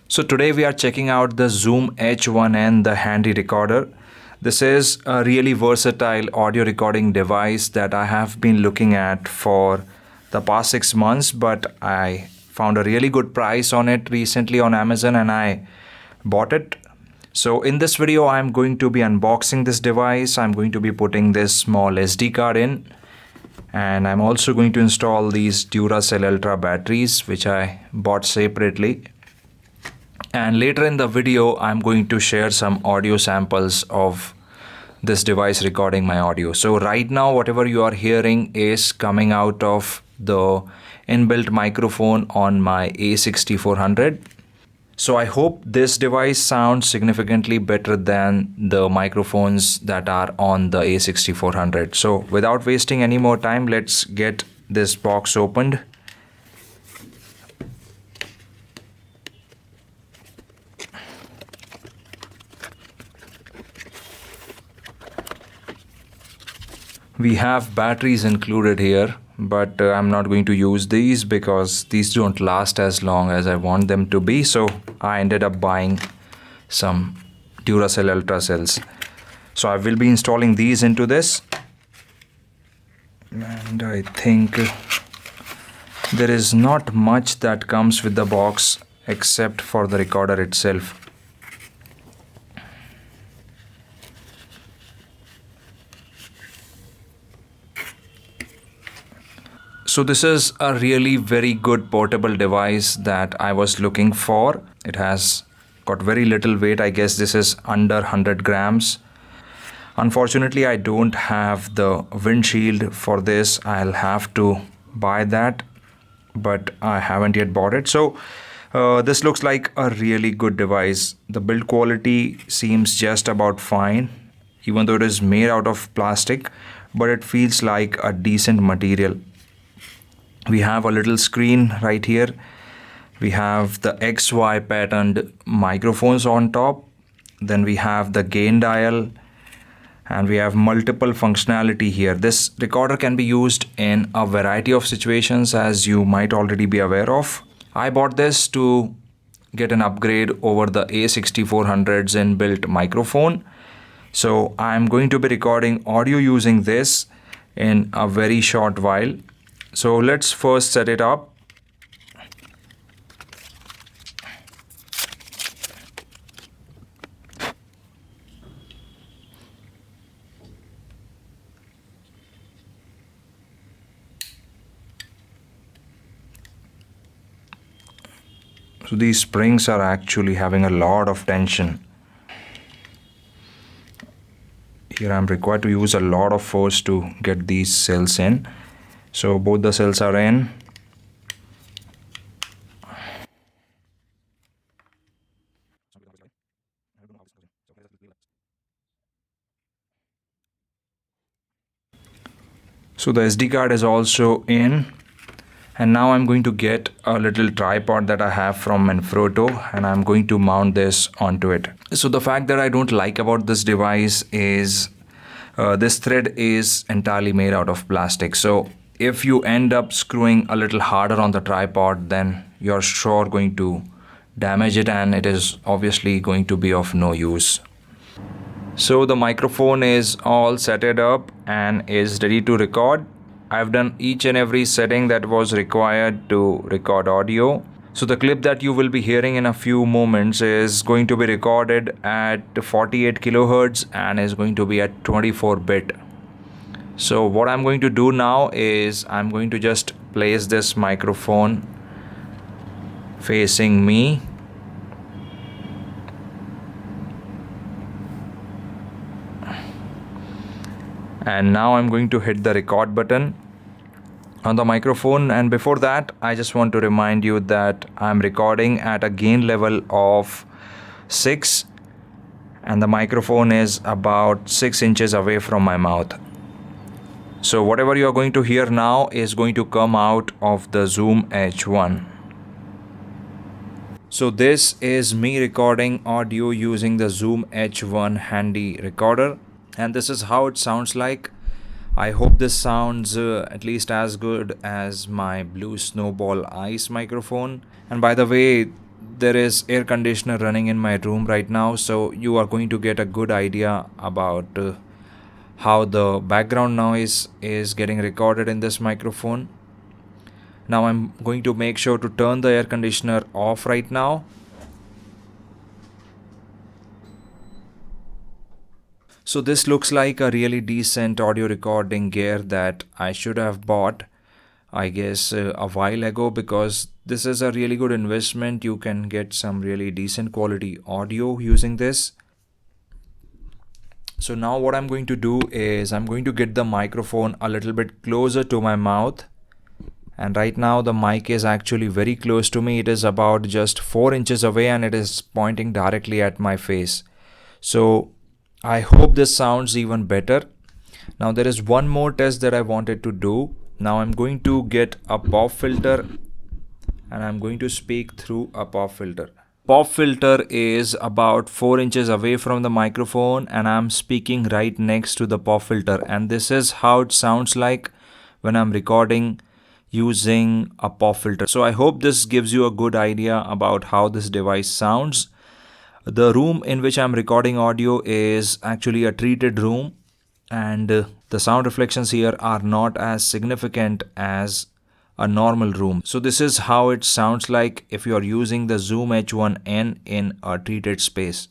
So today we are checking out the Zoom H1n, the handy recorder. This is a really versatile audio recording device that I have been looking at for the past 6 months, but I found a really good price on it recently on Amazon and I bought it. So in this video, I'm going to be unboxing this device. I'm going to be putting this small SD card in, and I'm also going to install these Duracell Ultra batteries, which I bought separately. And later in the video, I'm going to share some audio samples of this device recording my audio. So right now, whatever you are hearing is coming out of the inbuilt microphone on my A6400. So I hope this device sounds significantly better than the microphones that are on the A6400. So without wasting any more time, let's get this box opened. We have batteries included here, but I'm not going to use these because these don't last as long as I want them to be. So I ended up buying some Duracell Ultra cells. So I will be installing these into this. And I think there is not much that comes with the box except for the recorder itself. So this is a really very good portable device that I was looking for. It has got very little weight. I guess this is under 100 grams. Unfortunately, I don't have the windshield for this. I'll have to buy that, but I haven't yet bought it. So this looks like a really good device. The build quality seems just about fine, even though it is made out of plastic, but it feels like a decent material. We have a little screen right here. We have the XY patterned microphones on top. Then we have the gain dial, and we have multiple functionality here. This recorder can be used in a variety of situations, as you might already be aware of. I bought this to get an upgrade over the A6400's inbuilt microphone. So I'm going to be recording audio using this in a very short while. So let's first set it up. So these springs are actually having a lot of tension. Here I'm required to use a lot of force to get these cells in. So both the cells are in. So the SD card is also in. And now I'm going to get a little tripod that I have from Manfrotto, and I'm going to mount this onto it. So the fact that I don't like about this device is this thread is entirely made out of plastic. So if you end up screwing a little harder on the tripod, then you're sure going to damage it, and it is obviously going to be of no use. So the microphone is all set it up and is ready to record. I've done each and every setting that was required to record audio. So the clip that you will be hearing in a few moments is going to be recorded at 48 kilohertz and is going to be at 24-bit. So what I'm going to do now is I'm going to just place this microphone facing me. And now I'm going to hit the record button on the microphone. And before that, I just want to remind you that I'm recording at a gain level of 6 and the microphone is about 6 inches away from my mouth. So whatever you are going to hear now is going to come out of the Zoom H1. So this is me recording audio using the Zoom H1 handy recorder, and this is how it sounds like. I hope this sounds at least as good as my Blue Snowball Ice microphone. And by the way, there is air conditioner running in my room right now, so you are going to get a good idea about how the background noise is getting recorded in this microphone. Now I'm going to make sure to turn the air conditioner off right now. So this looks like a really decent audio recording gear that I should have bought, I guess, a while ago, because this is a really good investment. You can get some really decent quality audio using this. So now what I'm going to do is I'm going to get the microphone a little bit closer to my mouth. And right now the mic is actually very close to me. It is about just 4 inches away and it is pointing directly at my face. So I hope this sounds even better. Now there is one more test that I wanted to do. Now I'm going to get a pop filter and I'm going to speak through a pop filter. Pop filter is about 4 inches away from the microphone and I'm speaking right next to the pop filter, and this is how it sounds like when I'm recording using a pop filter. So I hope this gives you a good idea about how this device sounds. The room in which I'm recording audio is actually a treated room, and the sound reflections here are not as significant as a normal room. So this is how it sounds like if you are using the Zoom H1n in a treated space.